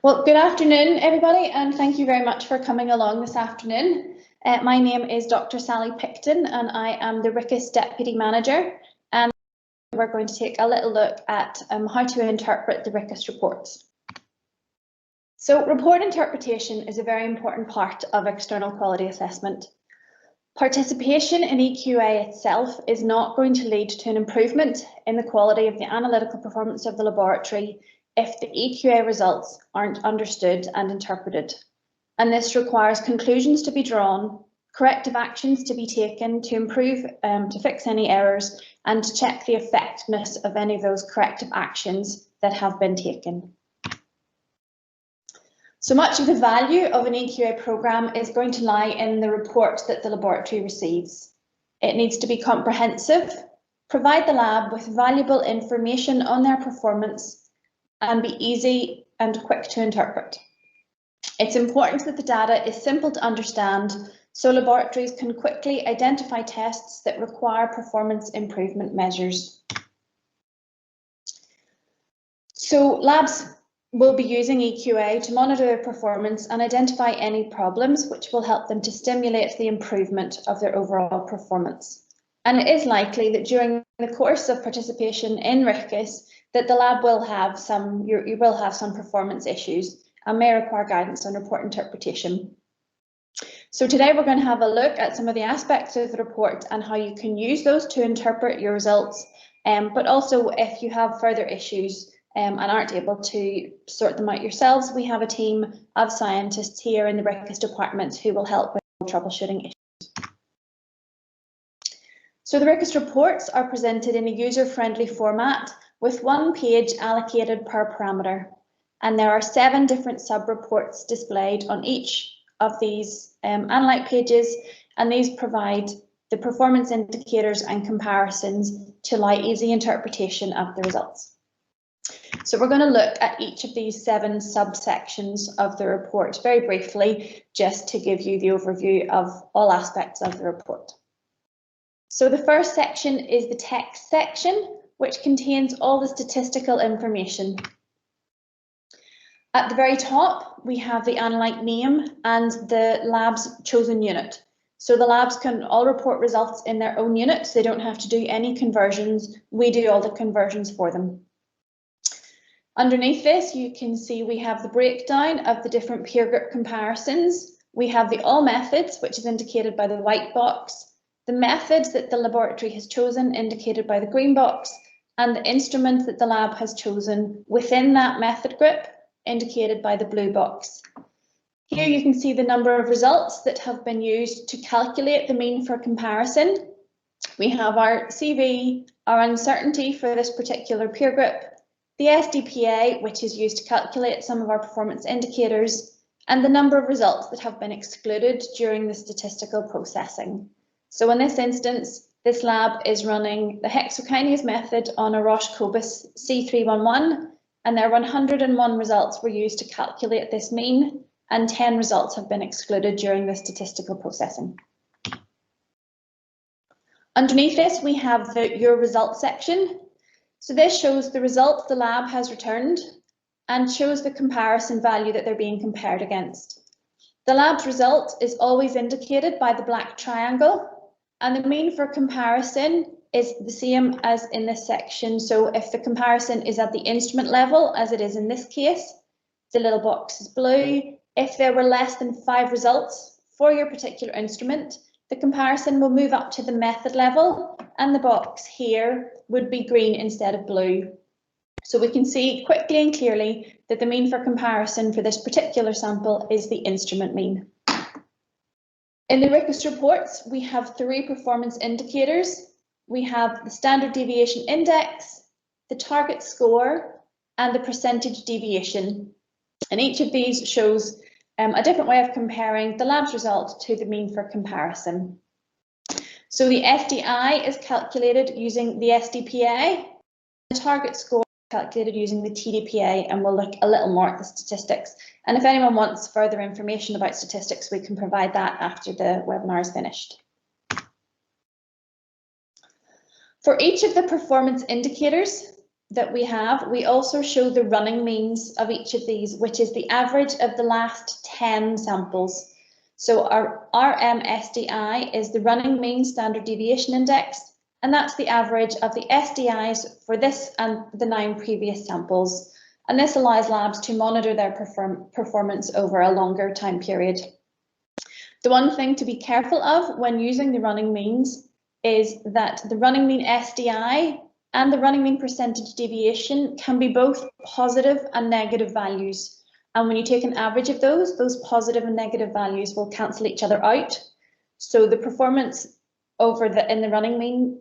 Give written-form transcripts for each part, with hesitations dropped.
Well, good afternoon, everybody, and thank you very much for coming along this afternoon. My name is Dr. Sally Picton, and I am the RIQAS Deputy Manager. And we're going to take a little look at how to interpret the RIQAS reports. So, report interpretation is a very important part of external quality assessment. Participation in EQA itself is not going to lead to an improvement in the quality of the analytical performance of the laboratory if the EQA results aren't understood and interpreted. And this requires conclusions to be drawn, corrective actions to be taken to improve, to fix any errors, and to check the effectiveness of any of those corrective actions that have been taken. So much of the value of an EQA programme is going to lie in the report that the laboratory receives. It needs to be comprehensive, provide the lab with valuable information on their performance, and be easy and quick to interpret. It's important that the data is simple to understand so laboratories can quickly identify tests that require performance improvement measures. So labs will be using EQA to monitor their performance and identify any problems which will help them to stimulate the improvement of their overall performance. And it is likely that during the course of participation in RIQAS that the lab will have you will have some performance issues and may require guidance on report interpretation. So today we're going to have a look at some of the aspects of the report and how you can use those to interpret your results, but also if you have further issues and aren't able to sort them out yourselves, we have a team of scientists here in the RIQAS department who will help with troubleshooting issues. So the RIQAS reports are presented in a user-friendly format with one page allocated per parameter, and there are 7 different sub-reports displayed on each of these analyte pages, and these provide the performance indicators and comparisons to allow easy interpretation of the results. So we're going to look at each of these 7 subsections of the report very briefly, just to give you the overview of all aspects of the report. So the first section is the text section, which contains all the statistical information. At the very top, we have the analyte name and the lab's chosen unit. So the labs can all report results in their own units. They don't have to do any conversions. We do all the conversions for them. Underneath this, you can see we have the breakdown of the different peer group comparisons. We have the all methods, which is indicated by the white box, the methods that the laboratory has chosen, indicated by the green box, and the instrument that the lab has chosen within that method group, indicated by the blue box. Here you can see the number of results that have been used to calculate the mean for comparison. We have our CV, our uncertainty for this particular peer group, the SDPA, which is used to calculate some of our performance indicators, and the number of results that have been excluded during the statistical processing. So in this instance, this lab is running the hexokinase method on a Roche-Cobas C311, and their 101 results were used to calculate this mean, and 10 results have been excluded during the statistical processing. Underneath this, we have the Your Results section. So this shows the results the lab has returned and shows the comparison value that they're being compared against. The lab's result is always indicated by the black triangle, and the mean for comparison is the same as in this section. So if the comparison is at the instrument level, as it is in this case, the little box is blue. If there were less than 5 results for your particular instrument, the comparison will move up to the method level, and the box here would be green instead of blue. So we can see quickly and clearly that the mean for comparison for this particular sample is the instrument mean. In the RIQAS reports, we have 3 performance indicators. We have the standard deviation index, the target score, and the percentage deviation. And each of these shows a different way of comparing the lab's result to the mean for comparison. So the FDI is calculated using the SDPA, the target score is calculated using the TDPA, and we'll look a little more at the statistics. And if anyone wants further information about statistics, we can provide that after the webinar is finished. For each of the performance indicators, that we have, we also show the running means of each of these, which is the average of the last 10 samples. So our RMSDI is the running mean standard deviation index, and that's the average of the SDIs for this and the 9 previous samples. And this allows labs to monitor their performance over a longer time period. The one thing to be careful of when using the running means is that the running mean SDI and the running mean percentage deviation can be both positive and negative values. And when you take an average of those positive and negative values will cancel each other out. So the performance in the running mean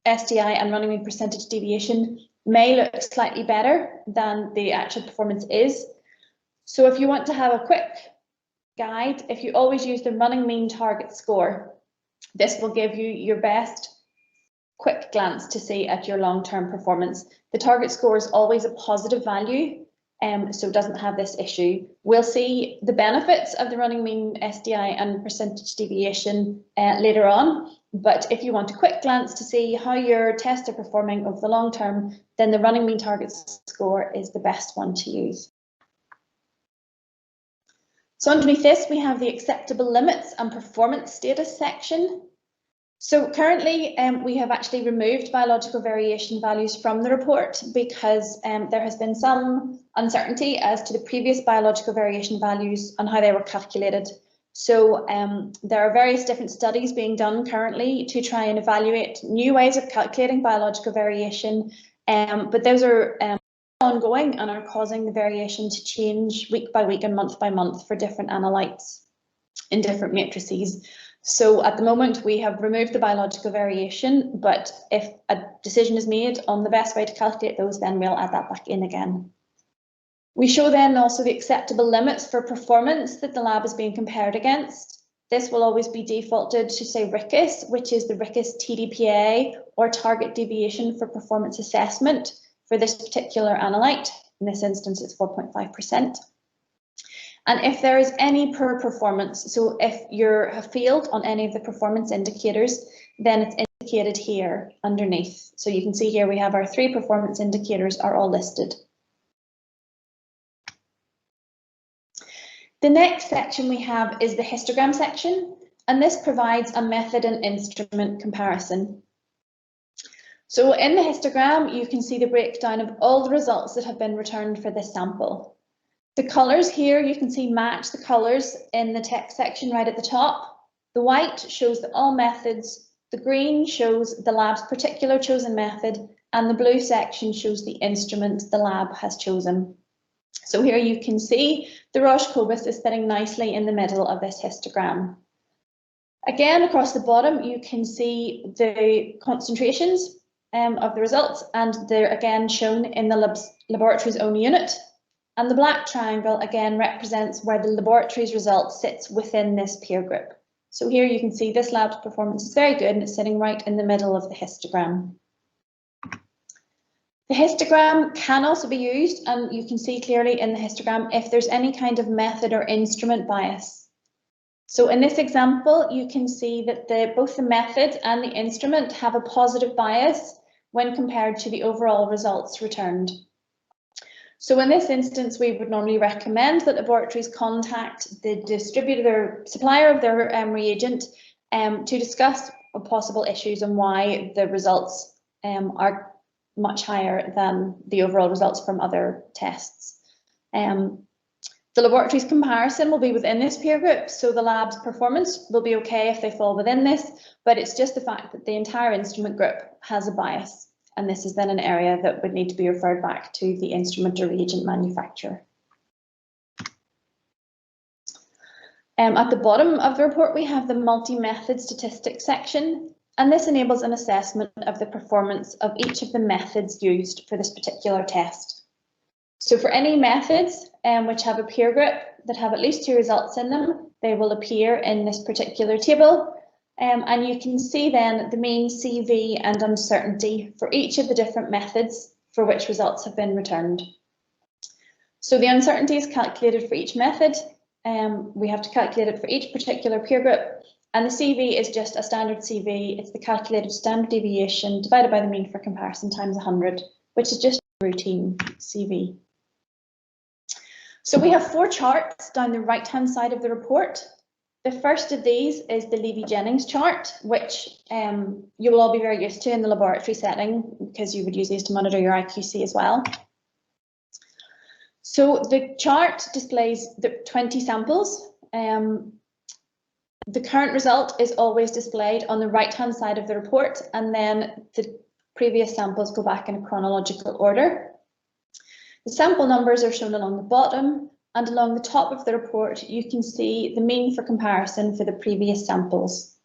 SDI and running mean percentage deviation may look slightly better than the actual performance is. So if you want to have a quick guide, if you always use the running mean target score, this will give you your best quick glance to see at your long-term performance. The target score is always a positive value, so it doesn't have this issue. We'll see the benefits of the running mean SDI and percentage deviation later on, but if you want a quick glance to see how your tests are performing over the long term, then the running mean target score is the best one to use. So underneath this, we have the acceptable limits and performance status section. So currently, we have actually removed biological variation values from the report because there has been some uncertainty as to the previous biological variation values and how they were calculated. So there are various different studies being done currently to try and evaluate new ways of calculating biological variation, but those are ongoing and are causing the variation to change week by week and month by month for different analytes in different matrices. So at the moment we have removed the biological variation, but if a decision is made on the best way to calculate those, then we'll add that back in again. We show then also the acceptable limits for performance that the lab is being compared against. This will always be defaulted to say RIQAS, which is the RIQAS TDPA or target deviation for performance assessment for this particular analyte. In this instance, it's 4.5%. And if there is any poor performance, so if you have failed on any of the performance indicators, then it's indicated here underneath. So you can see here we have our 3 performance indicators are all listed. The next section we have is the histogram section, and this provides a method and instrument comparison. So in the histogram, you can see the breakdown of all the results that have been returned for this sample. The colours here you can see match the colours in the text section right at the top. The white shows the all methods, the green shows the lab's particular chosen method, and the blue section shows the instrument the lab has chosen. So here you can see the Roche-Cobas is sitting nicely in the middle of this histogram. Again, across the bottom, you can see the concentrations of the results, and they're again shown in the laboratory's own unit. And the black triangle again represents where the laboratory's result sits within this peer group. So here you can see this lab's performance is very good and it's sitting right in the middle of the histogram. The histogram can also be used, and you can see clearly in the histogram if there's any kind of method or instrument bias. So in this example, you can see that both the method and the instrument have a positive bias when compared to the overall results returned. So in this instance, we would normally recommend that laboratories contact the supplier of their reagent to discuss possible issues and why the results are much higher than the overall results from other tests. The laboratory's comparison will be within this peer group, so the lab's performance will be okay if they fall within this, but it's just the fact that the entire instrument group has a bias. And this is then an area that would need to be referred back to the instrument or reagent manufacturer. At the bottom of the report, we have the multi-method statistics section, and this enables an assessment of the performance of each of the methods used for this particular test. So for any methods which have a peer group that have at least 2 results in them, they will appear in this particular table. And you can see then the mean CV and uncertainty for each of the different methods for which results have been returned. So the uncertainty is calculated for each method. We have to calculate it for each particular peer group, and the CV is just a standard CV. It's the calculated standard deviation divided by the mean for comparison times 100, which is just routine CV. So we have 4 charts down the right-hand side of the report. The first of these is the Levy-Jennings chart, which you will all be very used to in the laboratory setting because you would use these to monitor your IQC as well. So the chart displays the 20 samples. The current result is always displayed on the right-hand side of the report, and then the previous samples go back in a chronological order. The sample numbers are shown along the bottom, and along the top of the report you can see the mean for comparison for the previous samples.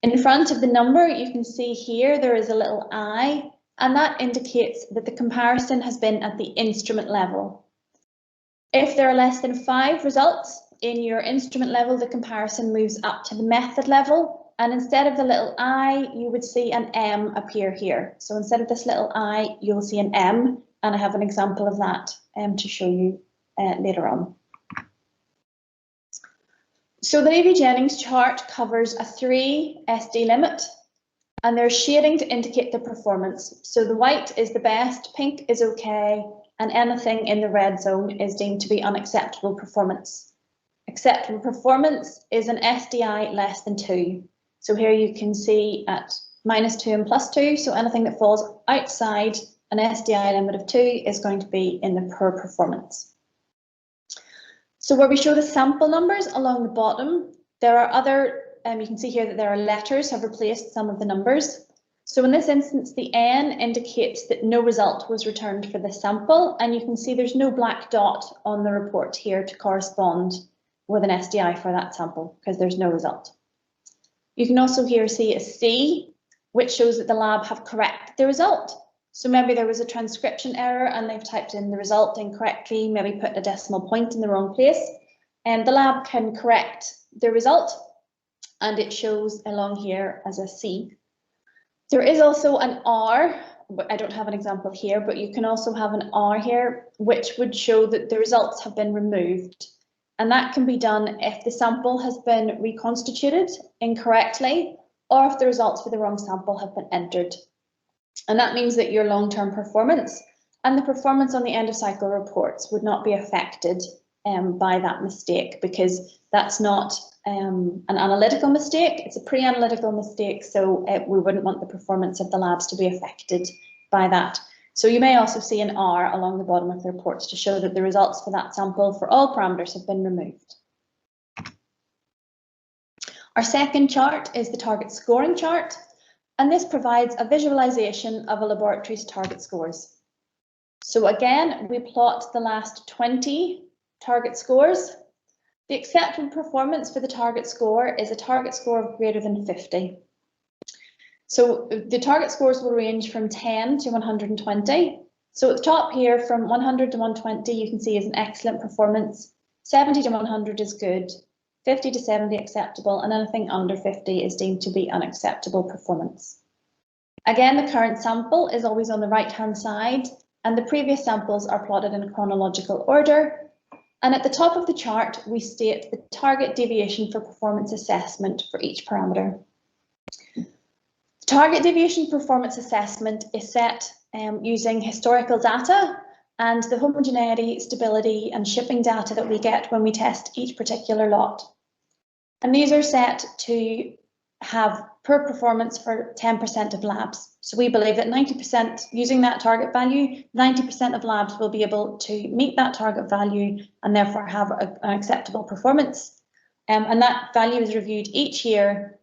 In front of the number you can see here there is a little I, and that indicates that the comparison has been at the instrument level. If there are less than 5 results in your instrument level, the comparison moves up to the method level, and instead of the little I, you would see an M appear here. So instead of this little I, you'll see an M, and I have an example of that to show you later on. So the Levy-Jennings chart covers a 3 SD limit, and there's shading to indicate the performance. So the white is the best, pink is okay, and anything in the red zone is deemed to be unacceptable performance. Acceptable performance is an SDI less than 2. So here you can see at -2 and +2, so anything that falls outside an SDI limit of 2 is going to be in the poor performance. So where we show the sample numbers along the bottom, there are other, you can see here that there are letters have replaced some of the numbers. So in this instance, the N indicates that no result was returned for this sample, and you can see there's no black dot on the report here to correspond with an SDI for that sample because there's no result. You can also here see a C, which shows that the lab have corrected the result. So maybe there was a transcription error and they've typed in the result incorrectly, maybe put a decimal point in the wrong place, and the lab can correct the result, and it shows along here as a C. There is also an R, I don't have an example here, but you can also have an R here, which would show that the results have been removed. And that can be done if the sample has been reconstituted incorrectly, or if the results for the wrong sample have been entered. And that means that your long-term performance and the performance on the end of cycle reports would not be affected by that mistake, because that's not an analytical mistake, it's a pre-analytical mistake, so we wouldn't want the performance of the labs to be affected by that. So you may also see an R along the bottom of the reports to show that the results for that sample for all parameters have been removed. Our second chart is the target scoring chart, and this provides a visualization of a laboratory's target scores. So again, we plot the last 20 target scores. The acceptable performance for the target score is a target score of greater than 50. So the target scores will range from 10 to 120. So at the top here, from 100 to 120, you can see is an excellent performance. 70 to 100 is good. 50 to 70 acceptable, and anything under 50 is deemed to be unacceptable performance. Again, the current sample is always on the right-hand side, and the previous samples are plotted in chronological order. And at the top of the chart, we state the target deviation for performance assessment for each parameter. The target deviation performance assessment is set using historical data and the homogeneity, stability, and shipping data that we get when we test each particular lot. And these are set to have poor performance for 10% of labs. So we believe that 90%, using that target value, 90% of labs will be able to meet that target value and therefore have an acceptable performance. And that value is reviewed each year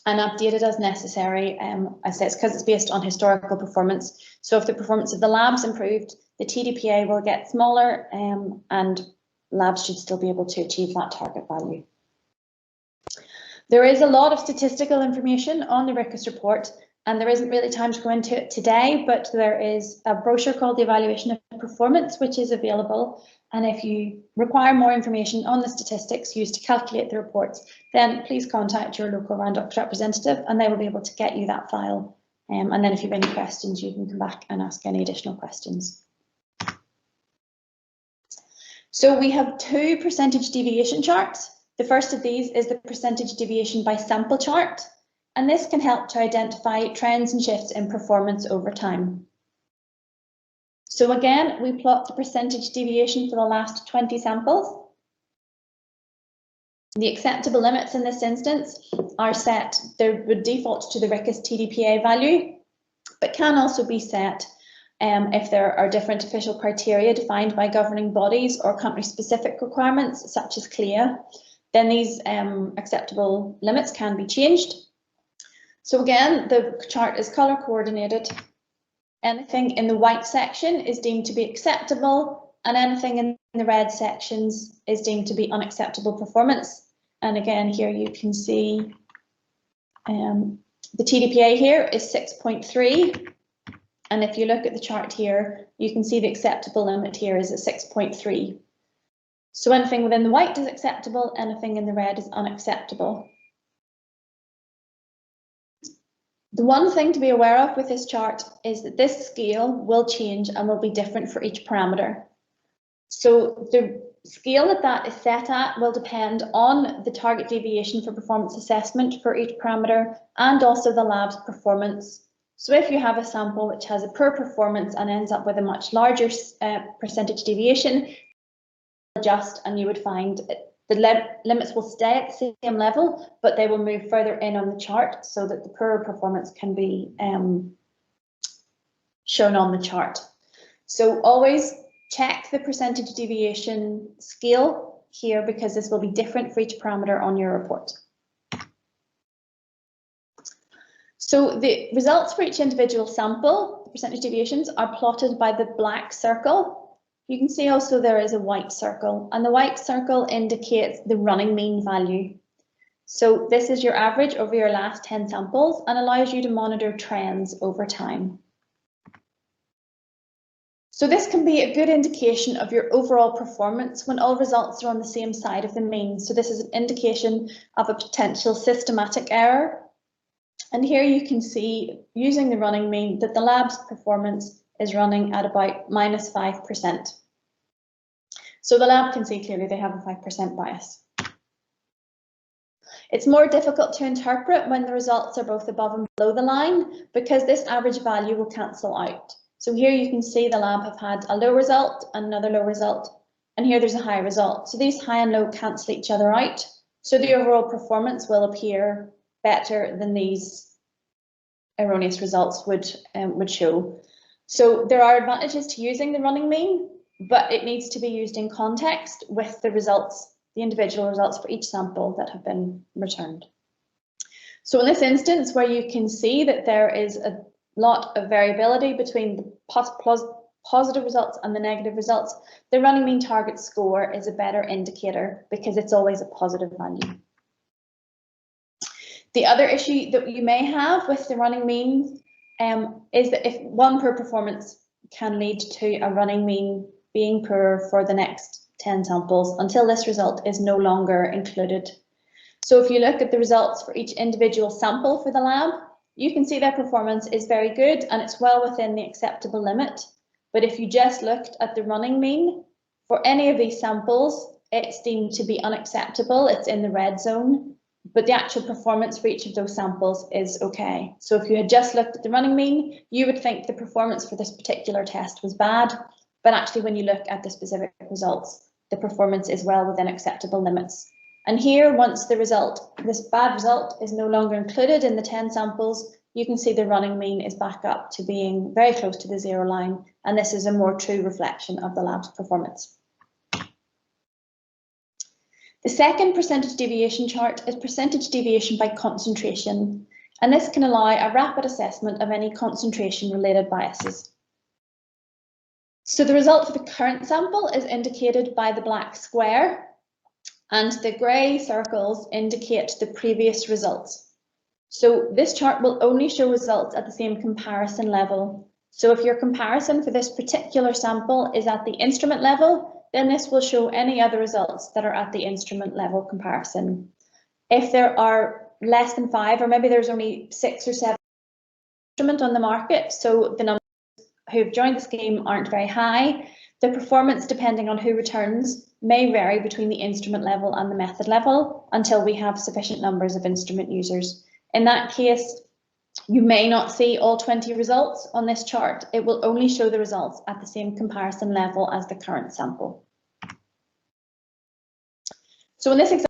and updated as necessary. I say it's because it's based on historical performance. So if the performance of the labs improved, the TDPA will get smaller, and labs should still be able to achieve that target value. There is a lot of statistical information on the RIQAS report, and there isn't really time to go into it today, but there is a brochure called the Evaluation of Performance, which is available. And if you require more information on the statistics used to calculate the reports, then please contact your local Randolph representative and they will be able to get you that file. And then if you have any questions, you can come back and ask any additional questions. So we have 2 percentage deviation charts. The first of these is the percentage deviation by sample chart, and this can help to identify trends and shifts in performance over time. So again, we plot the percentage deviation for the last 20 samples. The acceptable limits in this instance are set, they would default to the RIQAS TDPA value, but can also be set if there are different official criteria defined by governing bodies or country-specific requirements, such as CLIA, then these acceptable limits can be changed. So again, the chart is colour coordinated. Anything in the white section is deemed to be acceptable, and anything in the red sections is deemed to be unacceptable performance. And again, here you can see the TDPA here is 6.3. And if you look at the chart here, you can see the acceptable limit here is at 6.3. So anything within the white is acceptable, anything in the red is unacceptable. The one thing to be aware of with this chart is that this scale will change and will be different for each parameter. So the scale that is set at will depend on the target deviation for performance assessment for each parameter and also the lab's performance. So if you have a sample which has a poor performance and ends up with a much larger percentage deviation, adjust and you would find the limits will stay at the same level, but they will move further in on the chart so that the poorer performance can be shown on the chart. So always check the percentage deviation scale here because this will be different for each parameter on your report. So the results for each individual sample, the percentage deviations, are plotted by the black circle. You can see also there is a white circle, and the white circle indicates the running mean value. So this is your average over your last 10 samples and allows you to monitor trends over time. So this can be a good indication of your overall performance when all results are on the same side of the mean. So this is an indication of a potential systematic error. And here you can see, using the running mean, that the lab's performance is running at about -5%. So the lab can see clearly they have a 5% bias. It's more difficult to interpret when the results are both above and below the line because this average value will cancel out. So here you can see the lab have had a low result and another low result, and here there's a high result. So these high and low cancel each other out. So the overall performance will appear better than these erroneous results would show. So there are advantages to using the running mean, but it needs to be used in context with the results, the individual results for each sample that have been returned. So in this instance, where you can see that there is a lot of variability between the positive results and the negative results, the running mean target score is a better indicator because it's always a positive value. The other issue that you may have with the running mean is that if one poor performance can lead to a running mean being poor for the next 10 samples until this result is no longer included. So if you look at the results for each individual sample for the lab, you can see their performance is very good and it's well within the acceptable limit. But if you just looked at the running mean for any of these samples, it's deemed to be unacceptable. It's in the red zone, but the actual performance for each of those samples is okay. So if you had just looked at the running mean, you would think the performance for this particular test was bad. But actually, when you look at the specific results, the performance is well within acceptable limits. And here, once the result, this bad result, is no longer included in the 10 samples, you can see the running mean is back up to being very close to the 0 line, and this is a more true reflection of the lab's performance. The second percentage deviation chart is percentage deviation by concentration, and this can allow a rapid assessment of any concentration-related biases. So the result for the current sample is indicated by the black square, and the grey circles indicate the previous results. So this chart will only show results at the same comparison level. So if your comparison for this particular sample is at the instrument level, then this will show any other results that are at the instrument level comparison. If there are less than 5, or maybe there's only 6 or 7 instruments on the market, so the numbers who've joined the scheme aren't very high, the performance, depending on who returns, may vary between the instrument level and the method level until we have sufficient numbers of instrument users. In that case, You may not see all 20 results on this chart. It will only show the results at the same comparison level as the current sample. So in this example,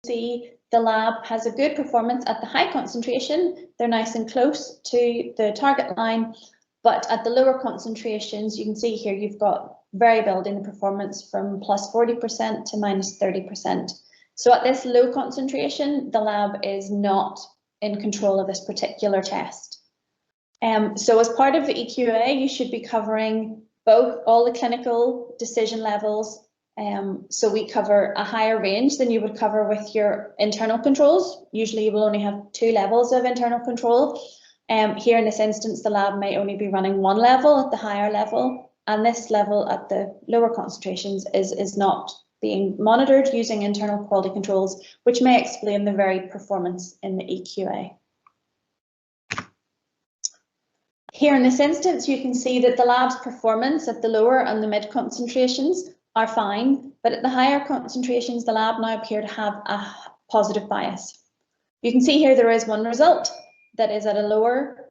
you see the lab has a good performance at the high concentration. They're nice and close to the target line, but at the lower concentrations, you can see here you've got variability in the performance from plus 40% to minus 30%. So at this low concentration, the lab is not in control of this particular test. So as part of the EQA, you should be covering all the clinical decision levels. So we cover a higher range than you would cover with your internal controls. Usually you will only have 2 levels of internal control. Here in this instance, the lab may only be running 1 level at the higher level, and this level at the lower concentrations is not being monitored using internal quality controls, which may explain the varied performance in the EQA. Here in this instance, you can see that the lab's performance at the lower and the mid concentrations are fine, but at the higher concentrations, the lab now appear to have a positive bias. You can see here there is one result that is at a lower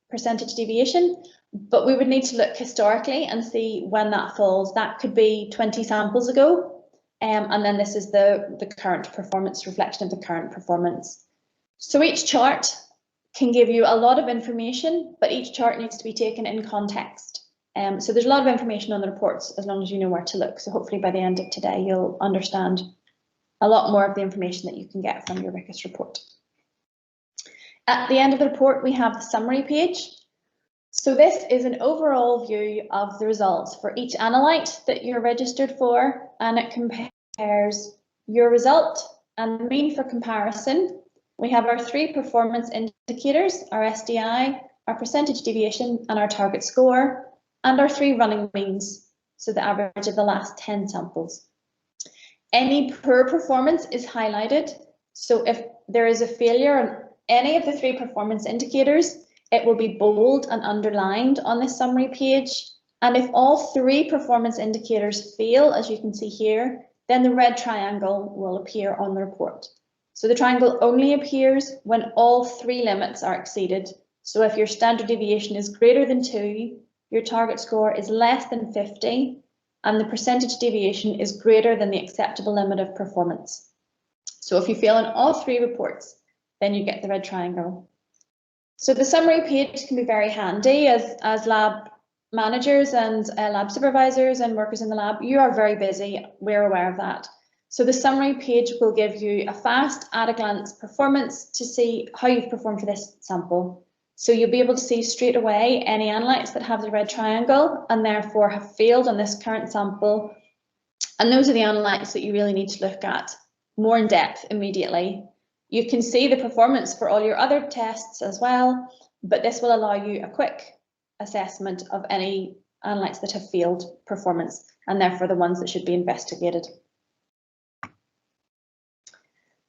percentage deviation, but we would need to look historically and see when that falls. That could be 20 samples ago, and then this is the current performance, reflection of the current performance. So each chart can give you a lot of information, but each chart needs to be taken in context. So there's a lot of information on the reports as long as you know where to look. So hopefully by the end of today, you'll understand a lot more of the information that you can get from your RIQAS report. At the end of the report, we have the summary page. So this is an overall view of the results for each analyte that you're registered for, and it compares your result and the mean for comparison. We have our 3 performance indicators, our SDI, our percentage deviation, and our target score, and our 3 running means, so the average of the last 10 samples. Any poor performance is highlighted, so if there is a failure on any of the 3 performance indicators, it will be bold and underlined on this summary page. And if all 3 performance indicators fail, as you can see here, then the red triangle will appear on the report. So the triangle only appears when all 3 limits are exceeded. So if your standard deviation is greater than 2, your target score is less than 50, and the percentage deviation is greater than the acceptable limit of performance. So if you fail in all 3 reports, then you get the red triangle. So the summary page can be very handy as lab managers and lab supervisors and workers in the lab. You are very busy, we're aware of that. So the summary page will give you a fast, at-a-glance performance to see how you've performed for this sample. So you'll be able to see straight away any analytes that have the red triangle and therefore have failed on this current sample. And those are the analytes that you really need to look at more in depth immediately. You can see the performance for all your other tests as well, but this will allow you a quick assessment of any analytes that have failed performance and therefore the ones that should be investigated.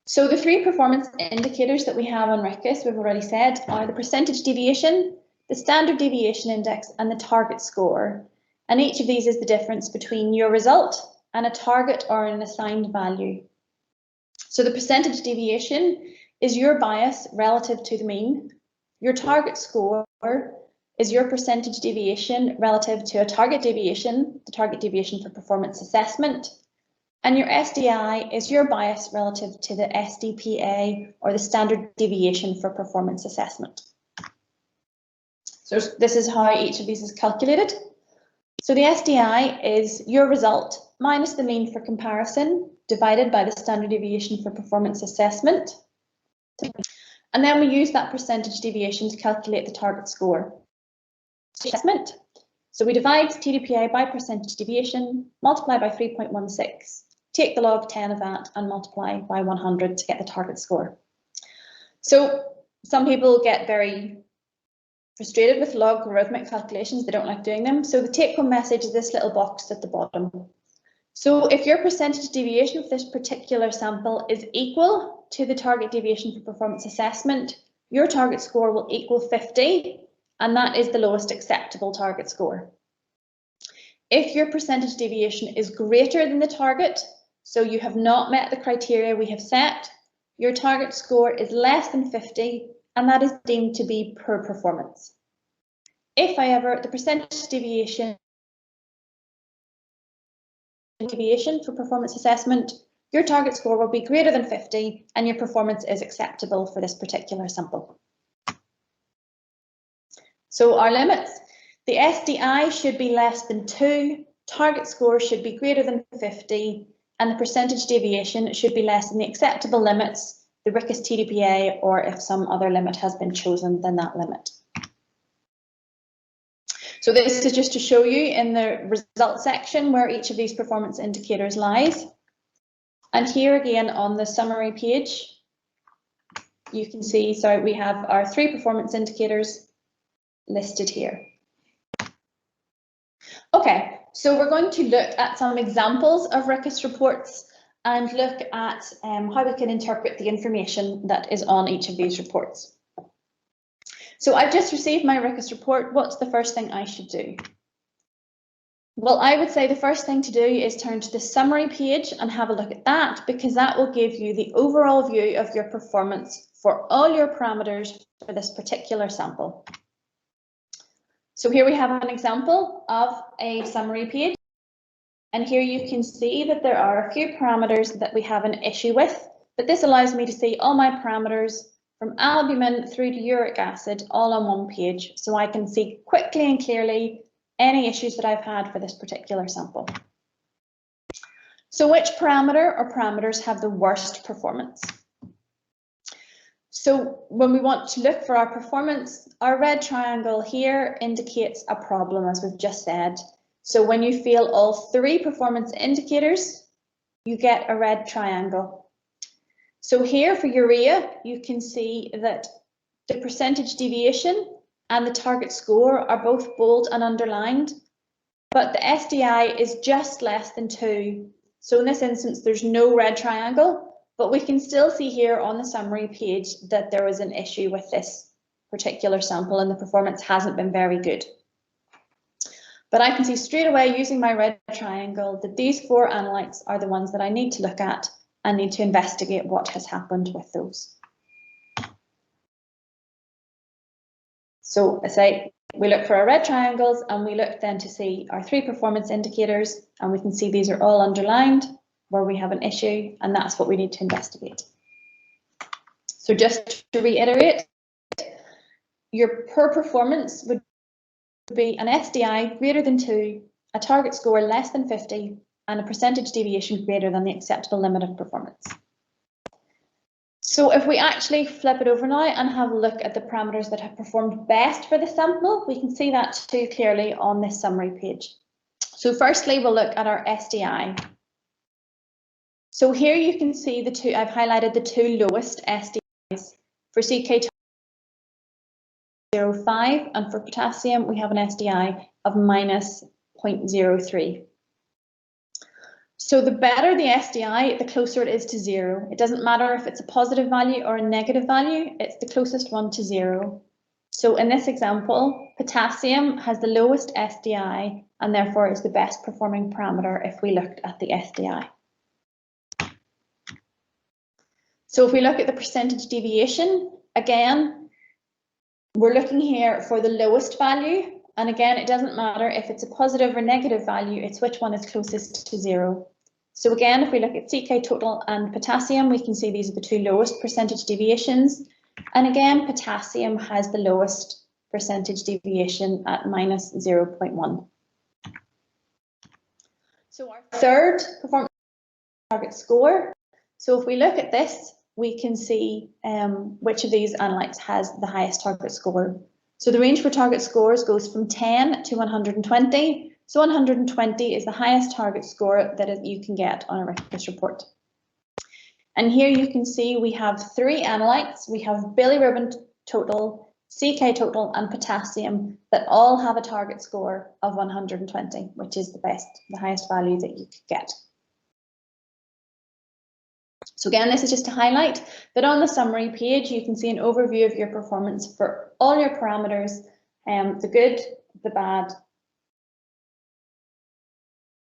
So the 3 performance indicators that we have on RIQAS, we've already said, are the percentage deviation, the standard deviation index, and the target score. And each of these is the difference between your result and a target or an assigned value. So the percentage deviation is your bias relative to the mean. Your target score is your percentage deviation relative to a target deviation, the target deviation for performance assessment. And your SDI is your bias relative to the SDPA, or the standard deviation for performance assessment. So this is how each of these is calculated. So the SDI is your result minus the mean for comparison divided by the standard deviation for performance assessment. And then we use that percentage deviation to calculate the target score. Assessment. So we divide TDPA by percentage deviation, multiply by 3.16, take the log 10 of that and multiply by 100 to get the target score. So some people get very frustrated with logarithmic calculations, they don't like doing them. So the take-home message is this little box at the bottom. So if your percentage deviation for this particular sample is equal to the target deviation for performance assessment, your target score will equal 50, and that is the lowest acceptable target score. If your percentage deviation is greater than the target, so you have not met the criteria we have set, your target score is less than 50, and that is deemed to be poor performance. If, however, the percentage deviation for performance assessment, your target score will be greater than 50 and your performance is acceptable for this particular sample. So our limits, the SDI should be less than 2, target score should be greater than 50, and the percentage deviation should be less than the acceptable limits, the RIQAS TDPA, or if some other limit has been chosen, then that limit. So this is just to show you in the results section where each of these performance indicators lies. And here again on the summary page, you can see, so we have our 3 performance indicators listed here. Okay, so we're going to look at some examples of RIQAS reports and look at how we can interpret the information that is on each of these reports. So I've just received my RIQAS report. What's the first thing I should do? Well, I would say the first thing to do is turn to the summary page and have a look at that, because that will give you the overall view of your performance for all your parameters for this particular sample. So here we have an example of a summary page. And here you can see that there are a few parameters that we have an issue with, but this allows me to see all my parameters from albumin through to uric acid all on one page, so I can see quickly and clearly any issues that I've had for this particular sample. So which parameter or parameters have the worst performance? So when we want to look for our performance, our red triangle here indicates a problem, as we've just said. So when you fail all 3 performance indicators, you get a red triangle. So here for urea, you can see that the percentage deviation and the target score are both bold and underlined, but the SDI is just less than 2. So in this instance, there's no red triangle, but we can still see here on the summary page that there was an issue with this particular sample and the performance hasn't been very good. But I can see straight away using my red triangle that these 4 analytes are the ones that I need to look at and need to investigate what has happened with those. So I say we look for our red triangles and we look then to see our 3 performance indicators, and we can see these are all underlined where we have an issue, and that's what we need to investigate. So just to reiterate, your poor performance would be an SDI greater than 2, a target score less than 50, and a percentage deviation greater than the acceptable limit of performance. So if we actually flip it over now and have a look at the parameters that have performed best for the sample, we can see that too clearly on this summary page. So firstly, we'll look at our SDI. So here you can see the 2, I've highlighted the 2 lowest SDIs. For CK 0.05 and for potassium, we have an SDI of minus 0.03. So the better the SDI, the closer it is to 0. It doesn't matter if it's a positive value or a negative value, it's the closest one to 0. So in this example, potassium has the lowest SDI and therefore is the best performing parameter if we looked at the SDI. So if we look at the percentage deviation, again, we're looking here for the lowest value. And again, it doesn't matter if it's a positive or negative value, it's which one is closest to 0. So again, if we look at CK total and potassium, we can see these are the 2 lowest percentage deviations. And again, potassium has the lowest percentage deviation at minus 0.1. So our third performance target score. So if we look at this, we can see which of these analytes has the highest target score. So the range for target scores goes from 10 to 120. So 120 is the highest target score that you can get on a RIQAS report. And here you can see we have 3 analytes. We have bilirubin total, CK total and potassium that all have a target score of 120, which is the highest value that you could get. So again, this is just to highlight that on the summary page, you can see an overview of your performance for all your parameters, the good, the bad,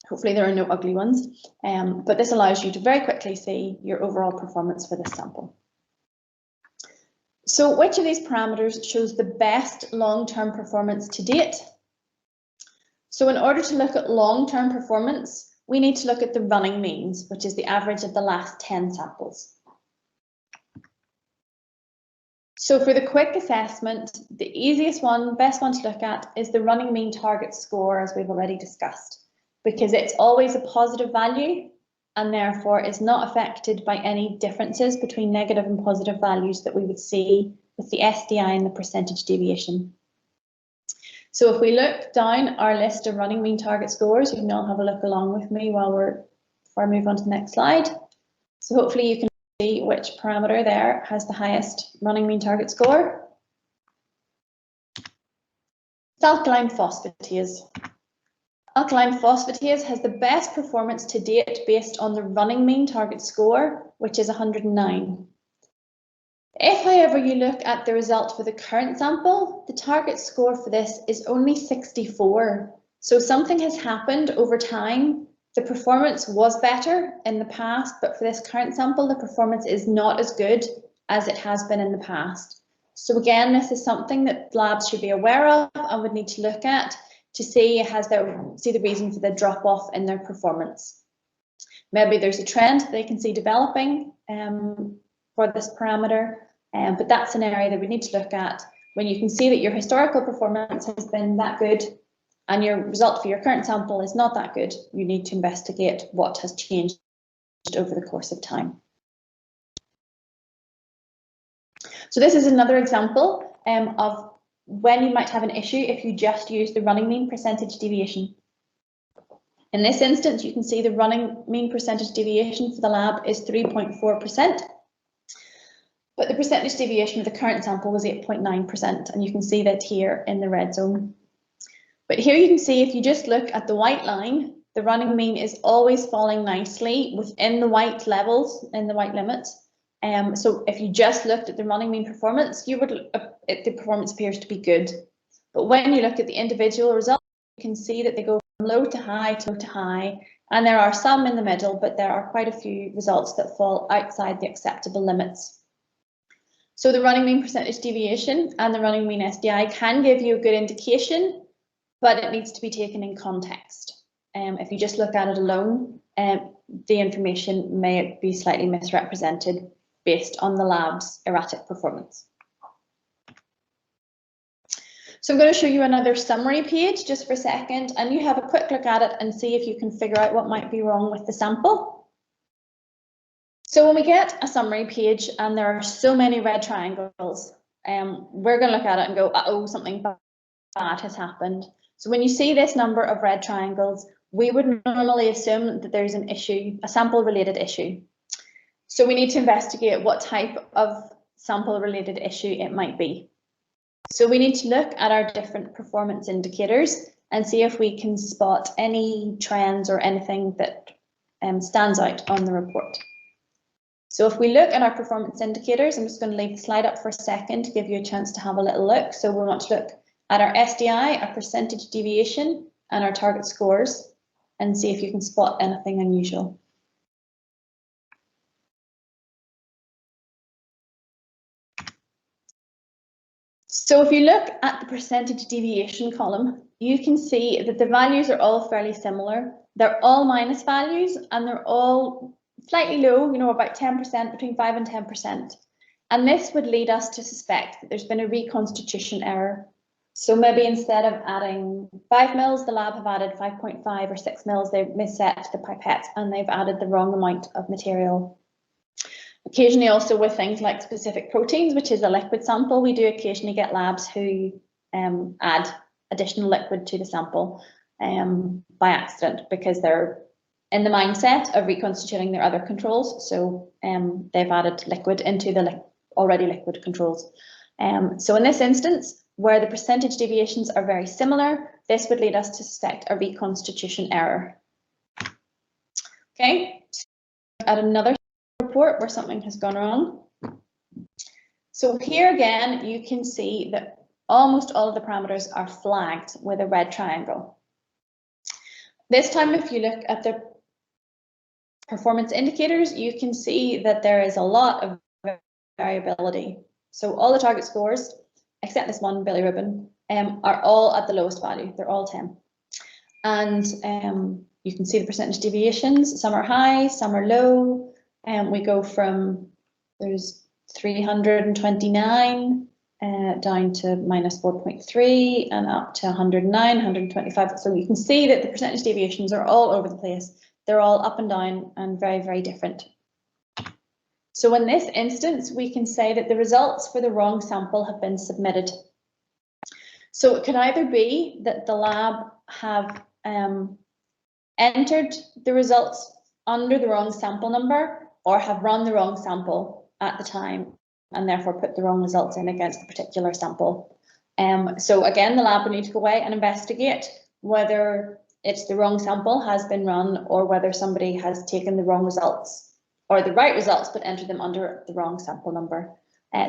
Hopefully there are no ugly ones, but this allows you to very quickly see your overall performance for this sample. So which of these parameters shows the best long-term performance to date? So in order to look at long-term performance, we need to look at the running means, which is the average of the last 10 samples. So for the quick assessment, the easiest one, best one to look at is the running mean target score, as we've already discussed, because it's always a positive value and therefore is not affected by any differences between negative and positive values that we would see with the SDI and the percentage deviation. So if we look down our list of running mean target scores, you can all have a look along with me before I move on to the next slide. So hopefully you can see which parameter there has the highest running mean target score. It's alkaline phosphatase. Alkaline phosphatase has the best performance to date based on the running mean target score, which is 109. If, however, you look at the result for the current sample, the target score for this is only 64. So something has happened over time. The performance was better in the past, but for this current sample, the performance is not as good as it has been in the past. So again, this is something that labs should be aware of and would need to look at to see the reason for the drop off in their performance. Maybe there's a trend they can see developing for this parameter, but that's an area that we need to look at. When you can see that your historical performance has been that good and your result for your current sample is not that good, you need to investigate what has changed over the course of time. So this is another example of when you might have an issue if you just use the running mean percentage deviation. In this instance, you can see the running mean percentage deviation for the lab is 3.4%, but the percentage deviation of the current sample was 8.9%, and you can see that here in the red zone. But here you can see if you just look at the white line, the running mean is always falling nicely within the white levels, in the white limits. So if you just looked at the running mean performance, the performance appears to be good. But when you look at the individual results, you can see that they go from low to high, and there are some in the middle, but there are quite a few results that fall outside the acceptable limits. So the running mean percentage deviation and the running mean SDI can give you a good indication, but it needs to be taken in context. If you just look at it alone, the information may be slightly misrepresented based on the lab's erratic performance. So I'm going to show you another summary page just for a second, and you have a quick look at it and see if you can figure out what might be wrong with the sample. So when we get a summary page and there are so many red triangles, we're going to look at it and go, uh-oh, something bad has happened. So when you see this number of red triangles, we would normally assume that there's an issue, a sample-related issue. So we need to investigate what type of sample-related issue it might be. So we need to look at our different performance indicators and see if we can spot any trends or anything that stands out on the report. So if we look at our performance indicators, I'm just going to leave the slide up for a second to give you a chance to have a little look. So we want to look at our SDI, our percentage deviation, and our target scores, and see if you can spot anything unusual. So if you look at the percentage deviation column, you can see that the values are all fairly similar. They're all minus values and they're all slightly low, about 10%, between 5 and 10%. And this would lead us to suspect that there's been a reconstitution error. So maybe instead of adding 5 mils, the lab have added 5.5 or 6 mils. They've misset the pipette and they've added the wrong amount of material. Occasionally also with things like specific proteins, which is a liquid sample, we do occasionally get labs who add additional liquid to the sample by accident because they're in the mindset of reconstituting their other controls. So they've added liquid into the already liquid controls. So in this instance, where the percentage deviations are very similar, this would lead us to suspect a reconstitution error. Okay, so at another report where something has gone wrong. So here again, you can see that almost all of the parameters are flagged with a red triangle. This time, if you look at the performance indicators, you can see that there is a lot of variability. So all the target scores, except this one bilirubin, are all at the lowest value. They're all 10. And you can see the percentage deviations. Some are high, some are low. We go from, there's 329 down to minus 4.3 and up to 109, 125. So you can see that the percentage deviations are all over the place. They're all up and down and very, very different. So in this instance, we can say that the results for the wrong sample have been submitted. So it could either be that the lab have entered the results under the wrong sample number or have run the wrong sample at the time and therefore put the wrong results in against the particular sample. So again, the lab will need to go away and investigate whether it's the wrong sample has been run or whether somebody has taken the wrong results or the right results but entered them under the wrong sample number.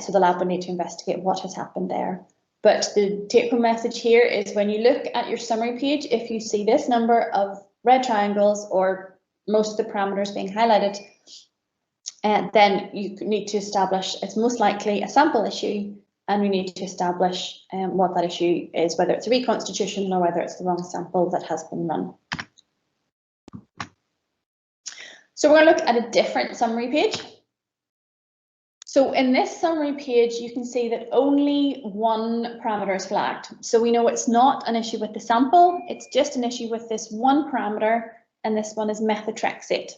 So the lab will need to investigate what has happened there. But the take-home message here is when you look at your summary page, if you see this number of red triangles or most of the parameters being highlighted, then you need to establish it's most likely a sample issue, and we need to establish what that issue is, whether it's a reconstitution or whether it's the wrong sample that has been run. So we're going to look at a different summary page. So in this summary page, you can see that only one parameter is flagged. So we know it's not an issue with the sample, it's just an issue with this one parameter, and this one is methotrexate.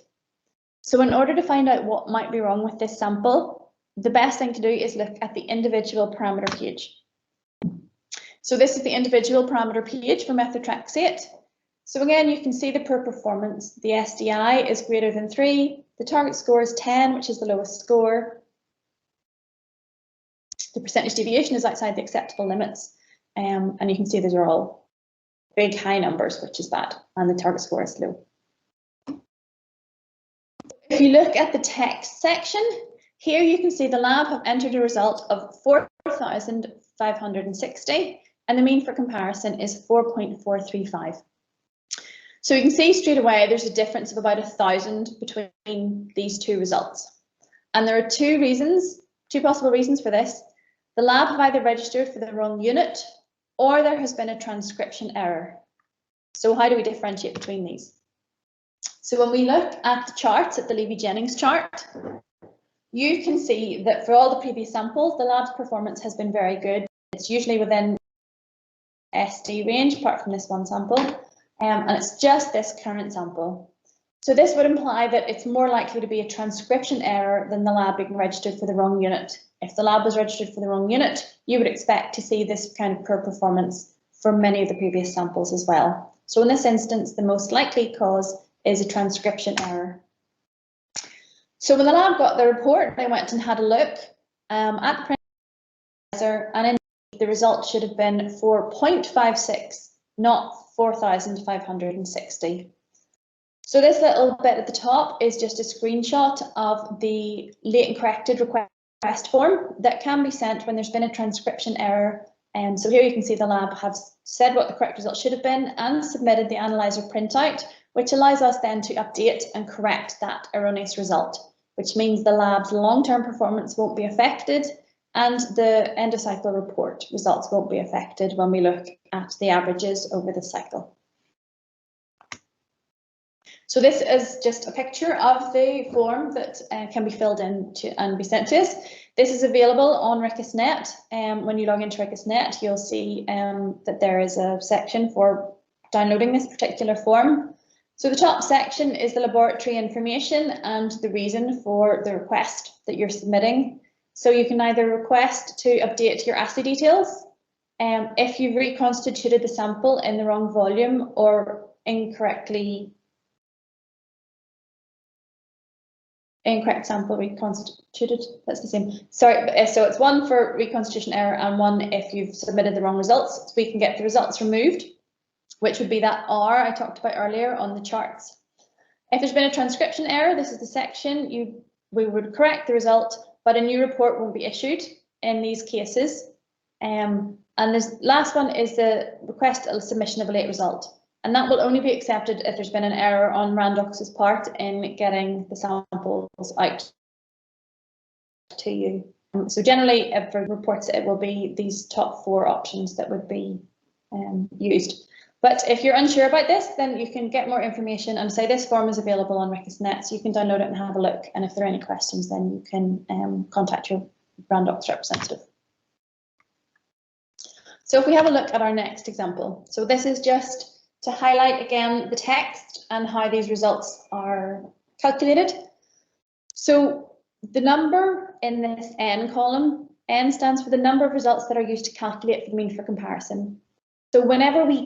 So in order to find out what might be wrong with this sample, the best thing to do is look at the individual parameter page. So this is the individual parameter page for methotrexate. So again, you can see the per performance. The SDI is greater than 3, the target score is 10, which is the lowest score. The percentage deviation is outside the acceptable limits, and you can see those are all big high numbers, which is bad, and the target score is low. If you look at the text section, here you can see the lab have entered a result of 4,560, and the mean for comparison is 4.435. So you can see straight away there's a difference of about 1,000 between these two results. And there are two possible reasons for this. The lab have either registered for the wrong unit or there has been a transcription error. So how do we differentiate between these? So when we look at the charts, at the Levy-Jennings chart, you can see that for all the previous samples, the lab's performance has been very good. It's usually within SD range, apart from this one sample, and it's just this current sample. So this would imply that it's more likely to be a transcription error than the lab being registered for the wrong unit. If the lab was registered for the wrong unit, you would expect to see this kind of poor performance for many of the previous samples as well. So in this instance, the most likely cause is a transcription error. So when the lab got the report, they went and had a look at the parameter, and indeed the result should have been 4.56, not 4,560. So this little bit at the top is just a screenshot of the latent corrected request form that can be sent when there's been a transcription error. And so here you can see the lab have said what the correct result should have been and submitted the analyzer printout, which allows us then to update and correct that erroneous result, which means the lab's long-term performance won't be affected and the end of cycle report results won't be affected when we look at the averages over the cycle. So this is just a picture of the form that can be filled in and be sent to us. This is available on RIQAS.net. When you log into RIQAS.net, you'll see that there is a section for downloading this particular form. So the top section is the laboratory information and the reason for the request that you're submitting. So you can either request to update your assay details, if you've reconstituted the sample in the wrong volume or incorrect sample reconstituted, that's the same. Sorry, so it's one for reconstitution error and one if you've submitted the wrong results. So we can get the results removed, which would be that R I talked about earlier on the charts. If there's been a transcription error, this is the section we would correct the result, but a new report won't be issued in these cases. And this last one is the request a submission of a late result. And that will only be accepted if there's been an error on Randox's part in getting the samples out to you. So generally, for reports, it will be these top 4 options that would be used. But if you're unsure about this, then you can get more information and say this form is available on RIQAS.net, so you can download it and have a look. And if there are any questions, then you can contact your Randox representative. So if we have a look at our next example, so this is just to highlight again the text and how these results are calculated. So the number in this N column, N stands for the number of results that are used to calculate the mean for comparison. So whenever we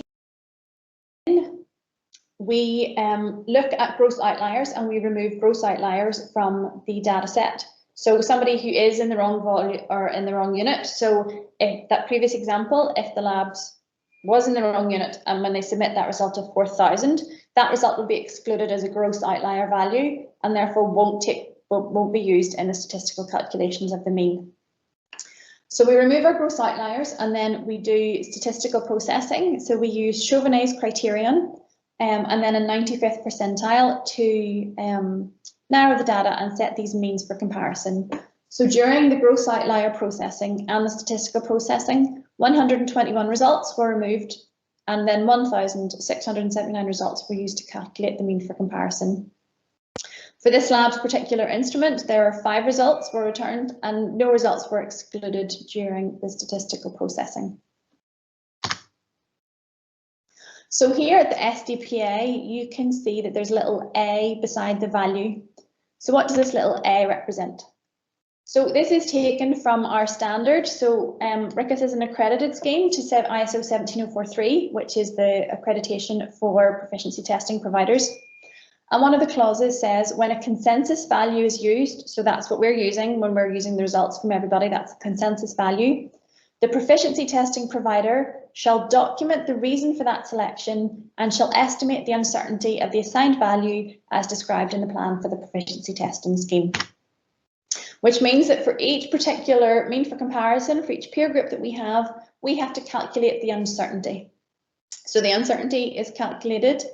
look at gross outliers and we remove gross outliers from the data set. So somebody who is in the wrong volume or in the wrong unit. So if that previous example, if the labs was in the wrong unit and when they submit that result of 4,000, that result will be excluded as a gross outlier value and therefore won't be used in the statistical calculations of the mean. So we remove our gross outliers and then we do statistical processing. So we use Chauvenet's criterion and then a 95th percentile to narrow the data and set these means for comparison. So during the gross outlier processing and the statistical processing, 121 results were removed and then 1,679 results were used to calculate the mean for comparison. For this lab's particular instrument, there are 5 results were returned and no results were excluded during the statistical processing. So here at the SDPA, you can see that there's a little A beside the value. So what does this little A represent? So this is taken from our standard. So RIQAS is an accredited scheme to ISO 17043, which is the accreditation for proficiency testing providers. And one of the clauses says when a consensus value is used, so that's what we're using when we're using the results from everybody, that's a consensus value, the proficiency testing provider shall document the reason for that selection and shall estimate the uncertainty of the assigned value as described in the plan for the proficiency testing scheme. Which means that for each particular mean for comparison, for each peer group that we have to calculate the uncertainty. So the uncertainty is calculated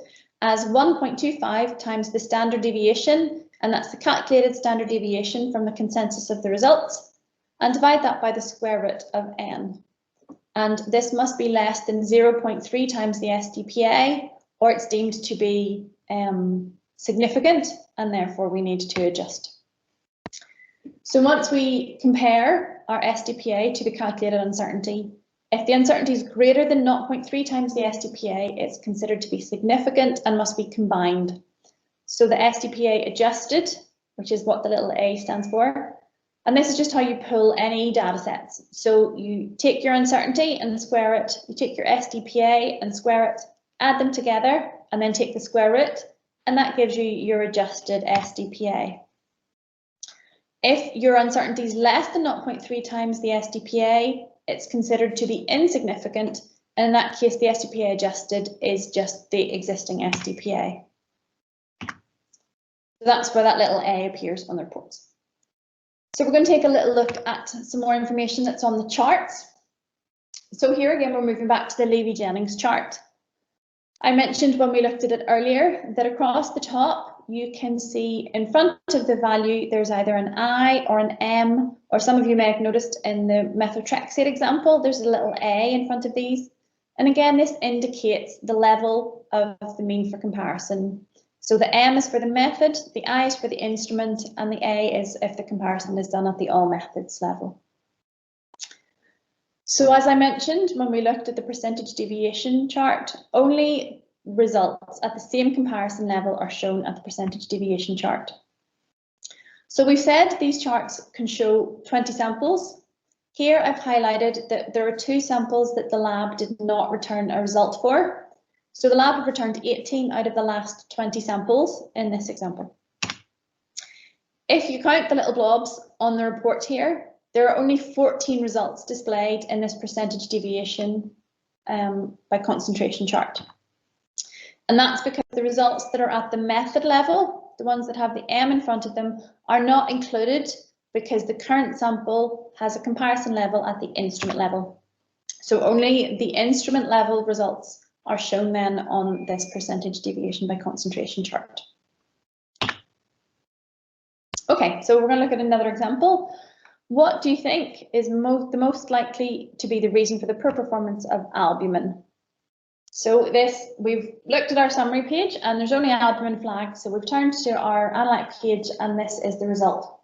as 1.25 times the standard deviation, and that's the calculated standard deviation from the consensus of the results, and divide that by the square root of n. And this must be less than 0.3 times the SDPA, or it's deemed to be significant, and therefore we need to adjust. So once we compare our SDPA to the calculated uncertainty, if the uncertainty is greater than 0.3 times the SDPA, it's considered to be significant and must be combined. So the SDPA adjusted, which is what the little a stands for, and this is just how you pull any data sets. So you take your uncertainty and square it, you take your SDPA and square it, add them together, and then take the square root, and that gives you your adjusted SDPA. If your uncertainty is less than 0.3 times the SDPA, it's considered to be insignificant, and in that case, the SDPA adjusted is just the existing SDPA. So that's where that little A appears on the reports. So we're going to take a little look at some more information that's on the charts. So here again, we're moving back to the Levy-Jennings chart. I mentioned when we looked at it earlier that across the top, you can see in front of the value, there's either an I or an M, or some of you may have noticed in the methotrexate example, there's a little A in front of these. And again, this indicates the level of the mean for comparison. So the M is for the method, the I is for the instrument, and the A is if the comparison is done at the all methods level. So as I mentioned, when we looked at the percentage deviation chart, only results at the same comparison level are shown at the percentage deviation chart. So we've said these charts can show 20 samples. Here I've highlighted that there are 2 samples that the lab did not return a result for. So the lab have returned 18 out of the last 20 samples in this example. If you count the little blobs on the report here, there are only 14 results displayed in this percentage deviation by concentration chart. And that's because the results that are at the method level, the ones that have the M in front of them, are not included because the current sample has a comparison level at the instrument level. So only the instrument level results are shown then on this percentage deviation by concentration chart. Okay, so we're going to look at another example. What do you think is the most likely to be the reason for the poor performance of albumin? So we've looked at our summary page and there's only albumin flagged, so we've turned to our analyte page and this is the result.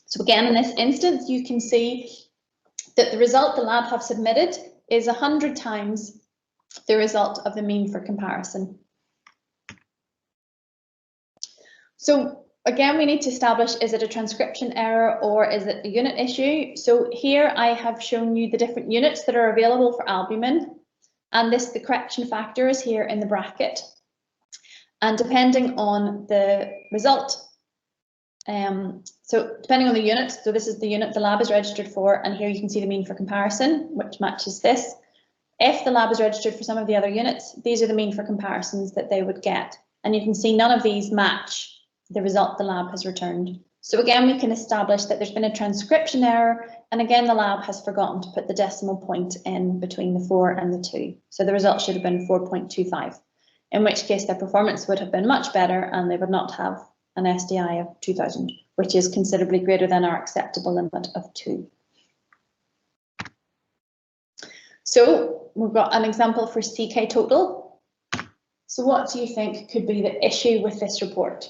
So again, in this instance, you can see that the result the lab have submitted is 100 times the result of the mean for comparison. So again, we need to establish, is it a transcription error or is it a unit issue? So here I have shown you the different units that are available for albumin, and the correction factor is here in the bracket. And depending on the result, so depending on the unit, so this is the unit the lab is registered for, and here you can see the mean for comparison, which matches this. If the lab is registered for some of the other units, these are the mean for comparisons that they would get. And you can see none of these match the result the lab has returned. So again, we can establish that there's been a transcription error, and again, the lab has forgotten to put the decimal point in between the 4 and the 2. So the result should have been 4.25, in which case their performance would have been much better and they would not have an SDI of 2000, which is considerably greater than our acceptable limit of 2. So we've got an example for CK total. So what do you think could be the issue with this report?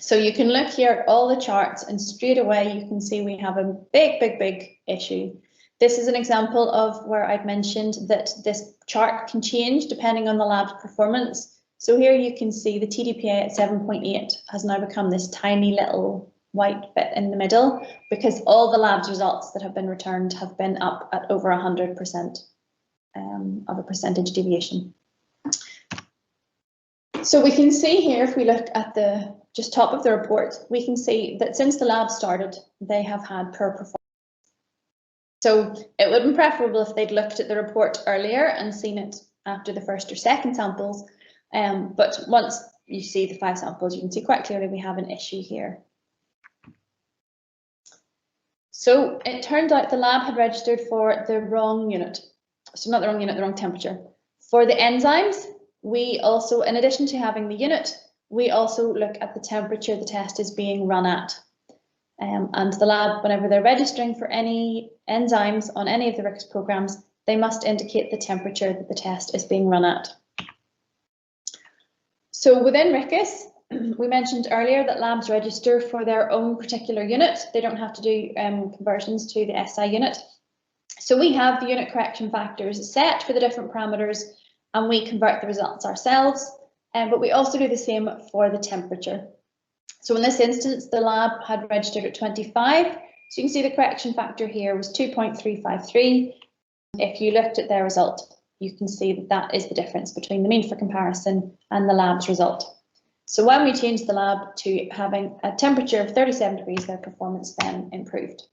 So you can look here at all the charts and straight away you can see we have a big issue. This is an example of where I've mentioned that this chart can change depending on the lab's performance. So here you can see the TDPA at 7.8 has now become this tiny little white bit in the middle because all the lab's results that have been returned have been up at over 100% of a percentage deviation. So we can see here, if we look at the just top of the report, we can see that since the lab started, they have had poor performance. So it would have been preferable if they'd looked at the report earlier and seen it after the first or second samples. But once you see the 5 samples, you can see quite clearly we have an issue here. So it turned out the lab had registered for the wrong unit. So not the wrong unit, the wrong temperature. For the enzymes, we also, in addition to having the unit, we also look at the temperature the test is being run at. And the lab, whenever they're registering for any enzymes on any of the RIQAS programs, they must indicate the temperature that the test is being run at. So within RIQAS, we mentioned earlier that labs register for their own particular unit. They don't have to do conversions to the SI unit. So we have the unit correction factors set for the different parameters and we convert the results ourselves, but we also do the same for the temperature. So in this instance, the lab had registered at 25. So you can see the correction factor here was 2.353. If you looked at their result, you can see that that is the difference between the mean for comparison and the lab's result. So when we changed the lab to having a temperature of 37 degrees, their performance then improved.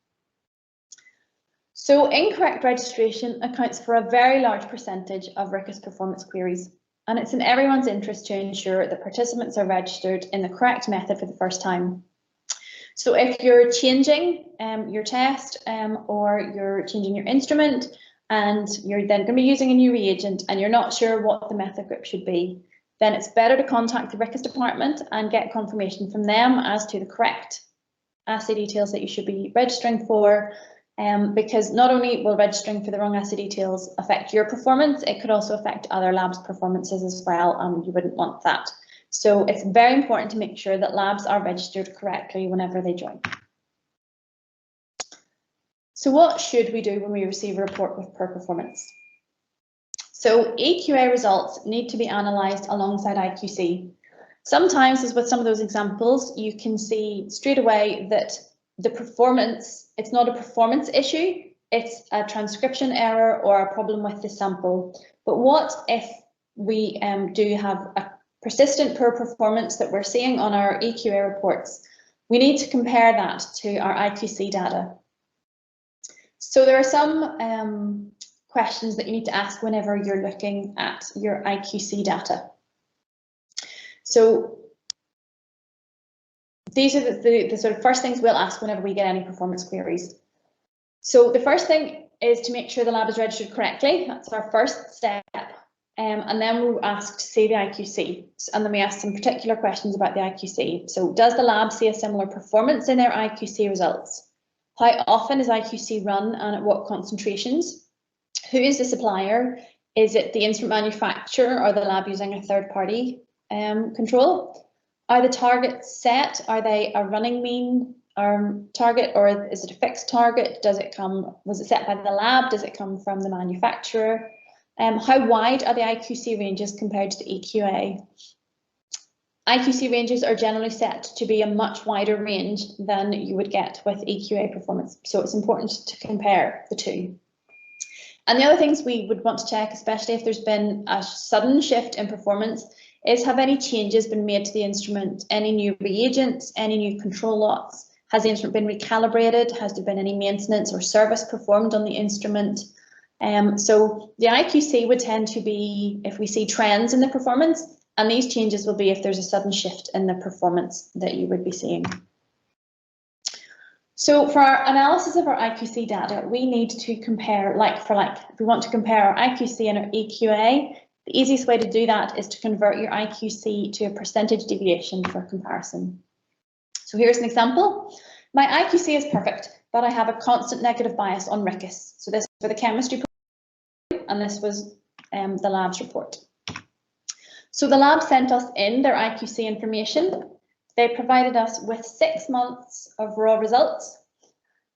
So incorrect registration accounts for a very large percentage of RIQAS performance queries, and it's in everyone's interest to ensure that participants are registered in the correct method for the first time. So if you're changing your test or you're changing your instrument and you're then going to be using a new reagent and you're not sure what the method group should be, then it's better to contact the RIQAS department and get confirmation from them as to the correct assay details that you should be registering for. Because not only will registering for the wrong assay details affect your performance, it could also affect other labs' performances as well, and you wouldn't want that. So it's very important to make sure that labs are registered correctly whenever they join. So what should we do when we receive a report with poor performance? So EQA results need to be analysed alongside IQC. Sometimes, as with some of those examples, you can see straight away that the performance, it's not a performance issue, it's a transcription error or a problem with the sample. But what if we do have a persistent poor performance that we're seeing on our EQA reports? We need to compare that to our IQC data. So there are some questions that you need to ask whenever you're looking at your IQC data. So these are the sort of first things we'll ask whenever we get any performance queries. So the first thing is to make sure the lab is registered correctly. That's our first step. And then we're asked to see the IQC, and then we ask some particular questions about the IQC. So does the lab see a similar performance in their IQC results? How often is IQC run and at what concentrations? Who is the supplier? Is it the instrument manufacturer or the lab using a third party control? Are the targets set? Are they a running mean target, or is it a fixed target? Was it set by the lab? Does it come from the manufacturer? How wide are the IQC ranges compared to the EQA? IQC ranges are generally set to be a much wider range than you would get with EQA performance, so it's important to compare the two. And the other things we would want to check, especially if there's been a sudden shift in performance, is have any changes been made to the instrument, any new reagents, any new control lots? Has the instrument been recalibrated? Has there been any maintenance or service performed on the instrument? So the IQC would tend to be if we see trends in the performance, and these changes will be if there's a sudden shift in the performance that you would be seeing. So for our analysis of our IQC data, we need to compare like for like. If we want to compare our IQC and our EQA, the easiest way to do that is to convert your IQC to a percentage deviation for comparison. So here's an example. My IQC is perfect, but I have a constant negative bias on RIQAS. So this is for the chemistry, and this was the lab's report. So the lab sent us in their IQC information. They provided us with 6 months of raw results.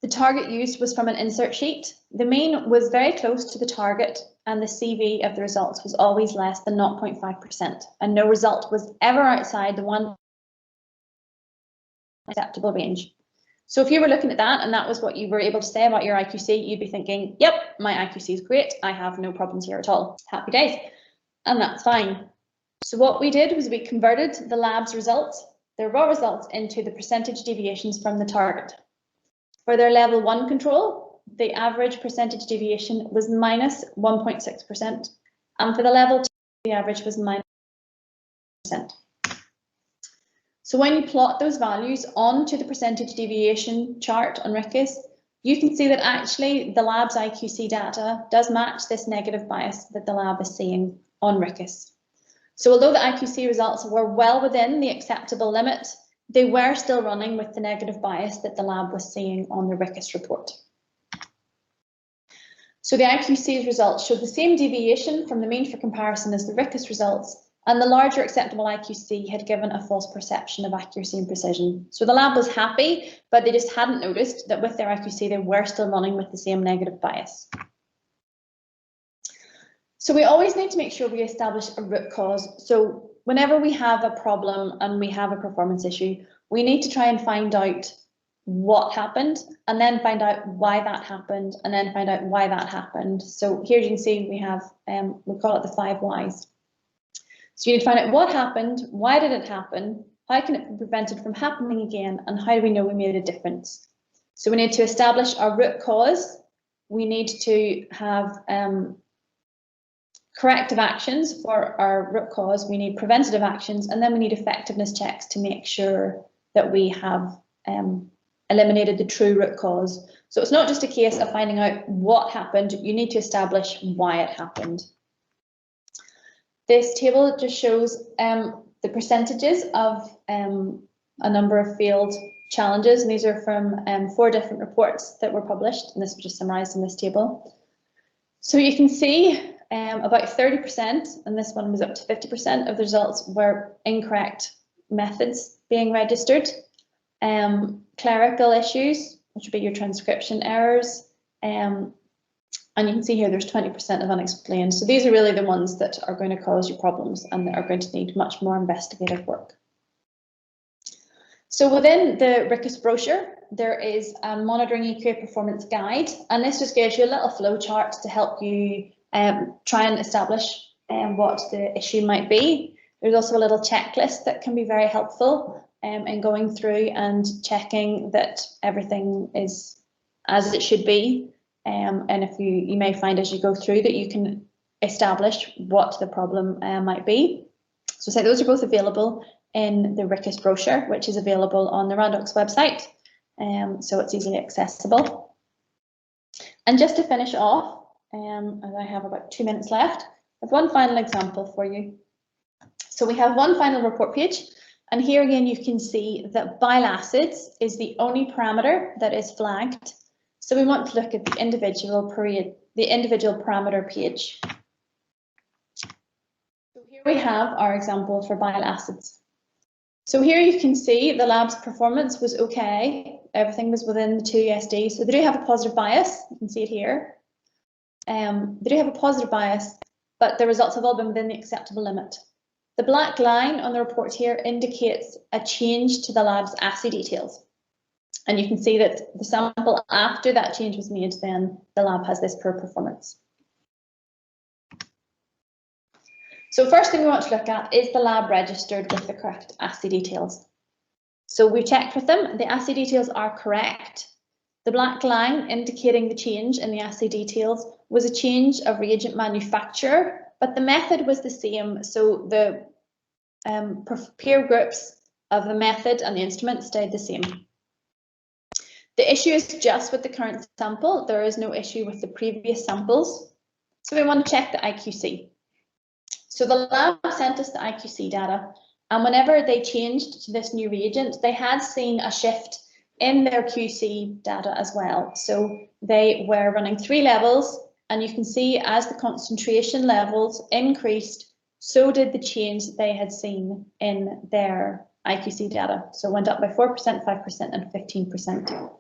The target used was from an insert sheet. The mean was very close to the target, and the CV of the results was always less than 0.5%, and no result was ever outside the one acceptable range. So if you were looking at that and that was what you were able to say about your IQC, you'd be thinking, yep, my IQC is great. I have no problems here at all. Happy days. And that's fine. So what we did was we converted the lab's results, their raw results, into the percentage deviations from the target. For their level 1 control, the average percentage deviation was minus 1.6%. And for the level 2, the average was minus 1%. So when you plot those values onto the percentage deviation chart on RIQAS, you can see that actually the lab's IQC data does match this negative bias that the lab is seeing on RIQAS. So although the IQC results were well within the acceptable limit, they were still running with the negative bias that the lab was seeing on the RIQAS report. So the IQC's results showed the same deviation from the mean for comparison as the RIQAS results, and the larger acceptable IQC had given a false perception of accuracy and precision. So the lab was happy, but they just hadn't noticed that with their IQC, they were still running with the same negative bias. So we always need to make sure we establish a root cause. So whenever we have a problem and we have a performance issue, we need to try and find out what happened, and then find out why that happened, and then find out why that happened. So here you can see we have, we call it the 5 whys. So you need to find out what happened, why did it happen, how can it be prevented from happening again, and how do we know we made a difference? So we need to establish our root cause. We need to have corrective actions for our root cause. We need preventative actions, and then we need effectiveness checks to make sure that we have eliminated the true root cause. So it's not just a case of finding out what happened, you need to establish why it happened. This table just shows the percentages of a number of field challenges, and these are from 4 different reports that were published, and this was just summarised in this table. So you can see about 30%, and this one was up to 50% of the results were incorrect methods being registered. Clerical issues, which would be your transcription errors, and you can see here there's 20% of unexplained. So these are really the ones that are going to cause you problems and that are going to need much more investigative work. So within the RIQAS brochure, there is a monitoring EQA performance guide, and this just gives you a little flow chart to help you try and establish what the issue might be. There's also a little checklist that can be very helpful in going through and checking that everything is as it should be. And if you may find as you go through that you can establish what the problem might be. So say those are both available in the RIQAS brochure, which is available on the RANDOX website, so it's easily accessible. And just to finish off, as I have about 2 minutes left, I have one final example for you. So we have one final report page, and here again you can see that bile acids is the only parameter that is flagged. So we want to look at the individual parameter page. So here we have our example for bile acids. So here you can see the lab's performance was okay. Everything was within the 2 USD. So they do have a positive bias. You can see it here. They do have a positive bias, but the results have all been within the acceptable limit. The black line on the report here indicates a change to the lab's assay details. And you can see that the sample after that change was made, then the lab has this poor performance. So first thing we want to look at is the lab registered with the correct assay details. So we checked with them, the assay details are correct. The black line indicating the change in the assay details was a change of reagent manufacturer, but the method was the same. So the peer groups of the method and the instrument stayed the same. The issue is just with the current sample. There is no issue with the previous samples. So we want to check the IQC. So the lab sent us the IQC data, and whenever they changed to this new reagent, they had seen a shift in their QC data as well. So they were running 3 levels, and you can see as the concentration levels increased, so did the change that they had seen in their IQC data. So it went up by 4%, 5%, and 15%.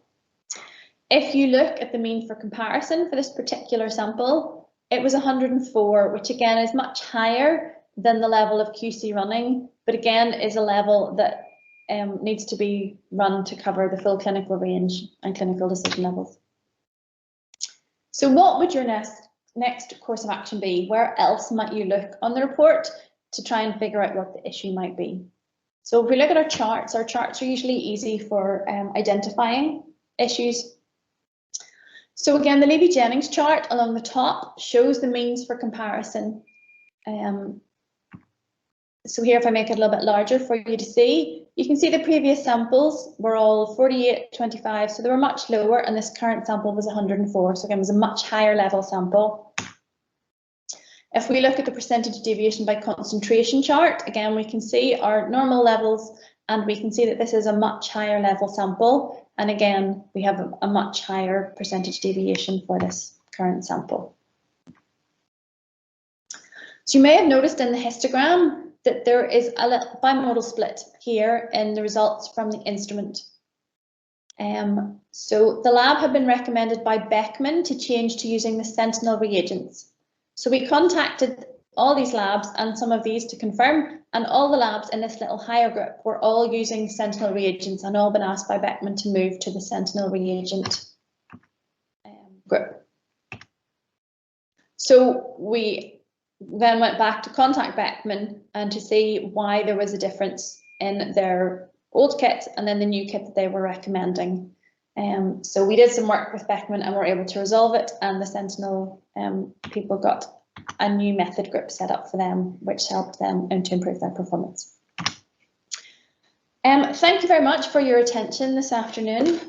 If you look at the mean for comparison for this particular sample, it was 104, which again is much higher than the level of QC running, but again is a level that needs to be run to cover the full clinical range and clinical decision levels. So what would your next course of action be? Where else might you look on the report to try and figure out what the issue might be? So if we look at our charts are usually easy for identifying issues. So again, the Levy-Jennings chart along the top shows the means for comparison. So here, if I make it a little bit larger for you to see, you can see the previous samples were all 48, 25, so they were much lower, and this current sample was 104, so again, it was a much higher level sample. If we look at the percentage deviation by concentration chart, again, we can see our normal levels, and we can see that this is a much higher level sample. And again, we have a much higher percentage deviation for this current sample. So you may have noticed in the histogram that there is a bimodal split here in the results from the instrument. So the lab had been recommended by Beckman to change to using the Sentinel reagents. So we contacted all these labs and some of these to confirm, and all the labs in this little higher group were all using Sentinel reagents and all been asked by Beckman to move to the Sentinel reagent group. So we then went back to contact Beckman and to see why there was a difference in their old kit and then the new kit that they were recommending. So we did some work with Beckman and were able to resolve it, and the Sentinel people got a new method group set up for them, which helped them to improve their performance. Thank you very much for your attention this afternoon.